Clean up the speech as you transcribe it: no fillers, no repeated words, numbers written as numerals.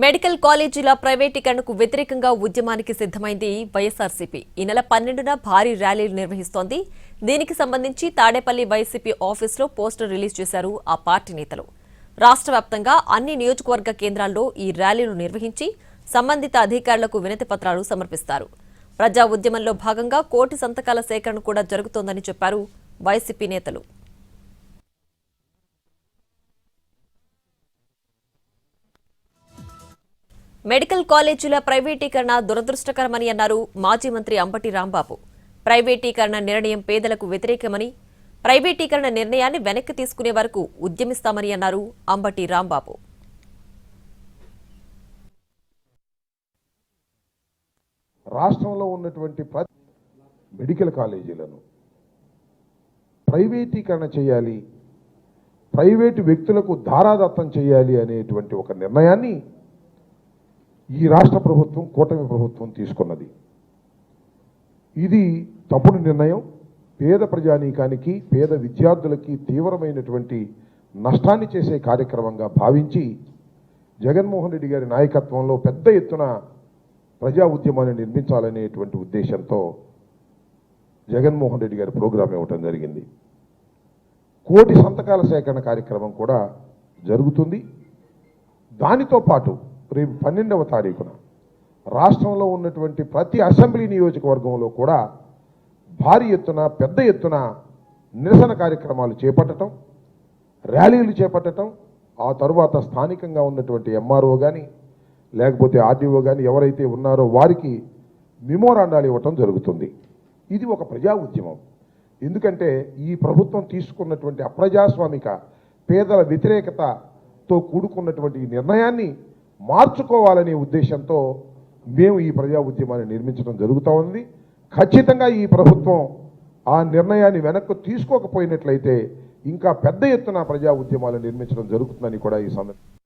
Medical కాలేజీల ప్రైవేటీకరణకు వ్యతిరేకంగా ఉద్యమానికి సిద్ధమైంది వైఎస్ఆర్సీపీ. ఈ నెల 12న భారీ ర్యాలీలు నిర్వహిస్తోంది. దీనికి సంబంధించి తాడేపల్లి వైసీపీ ఆఫీసులో పోస్టర్ రిలీజ్ చేశారు ఆ పార్టీ నేతలు. రాష్ట్ర వ్యాప్తంగా అన్ని నియోజకవర్గ కేంద్రాల్లో ఈ ర్యాలీలు నిర్వహించి సంబంధిత అధికారులకు వినతి పత్రాలు సమర్పిస్తారు. ప్రజా ఉద్యమంలో భాగంగా 1 కోటి సంతకాల సేకరణ కూడా జరుగుతోందని చెప్పారు వైసీపీ నేతలు. మెడికల్ కాలేజీల ప్రైవేటీకరణ దురదృష్టకరమని అన్నారు మాజీ మంత్రి అంబటి రాంబాబు. ప్రైవేటీకరణ నిర్ణయం పేదలకు వ్యతిరేకమని, ప్రైవేటీకరణ నిర్ణయాన్ని వెనక్కి తీసుకునే వరకు ఉద్యమిస్తామని అన్నారు అంబటి రాంబాబు. రాష్ట్రంలో ఉన్నటువంటి మెడికల్ కాలేజీలను ప్రైవేటీకరణ చేయాలి, ప్రైవేటు వ్యక్తులకు ధారాదత్తం చేయాలి అనేటువంటి ఒక నిర్ణయాన్ని ఈ రాష్ట్ర ప్రభుత్వం, కూటమి ప్రభుత్వం తీసుకున్నది. ఇది తప్పుడు నిర్ణయం. పేద ప్రజానీకానికి, పేద విద్యార్థులకి తీవ్రమైనటువంటి నష్టాన్ని చేసే కార్యక్రమంగా భావించి జగన్మోహన్ రెడ్డి గారి నాయకత్వంలో పెద్ద ఎత్తున ప్రజా ఉద్యమాన్ని నిర్మించాలనేటువంటి ఉద్దేశంతో జగన్మోహన్ రెడ్డి గారి ప్రోగ్రాం ఇవ్వటం జరిగింది. 1 కోటి సంతకాల సేకరణ కార్యక్రమం కూడా జరుగుతుంది. దానితో పాటు రేపు 12వ తారీఖున రాష్ట్రంలో ఉన్నటువంటి ప్రతి అసెంబ్లీ నియోజకవర్గంలో కూడా భారీ ఎత్తున, పెద్ద ఎత్తున నిరసన కార్యక్రమాలు చేపట్టడం, ర్యాలీలు చేపట్టడం, ఆ తరువాత స్థానికంగా ఉన్నటువంటి ఎంఆర్ఓ కానీ లేకపోతే ఆర్డీఓ కానీ ఎవరైతే ఉన్నారో వారికి మెమోరాండాలు ఇవ్వటం జరుగుతుంది. ఇది ఒక ప్రజా ఉద్యమం. ఎందుకంటే ఈ ప్రభుత్వం తీసుకున్నటువంటి అప్రజాస్వామిక, పేదల వ్యతిరేకతతో కూడుకున్నటువంటి ఈ నిర్ణయాన్ని మార్చుకోవాలనే ఉద్దేశంతో మేము ఈ ప్రజా ఉద్యమాన్ని నిర్మించడం జరుగుతూ ఉంది. ఖచ్చితంగా ఈ ప్రభుత్వం ఆ నిర్ణయాన్ని వెనక్కు తీసుకోకపోయినట్లయితే ఇంకా పెద్ద ఎత్తున ప్రజా ఉద్యమాలు నిర్మించడం జరుగుతుందని కూడా ఈ సందర్భంగా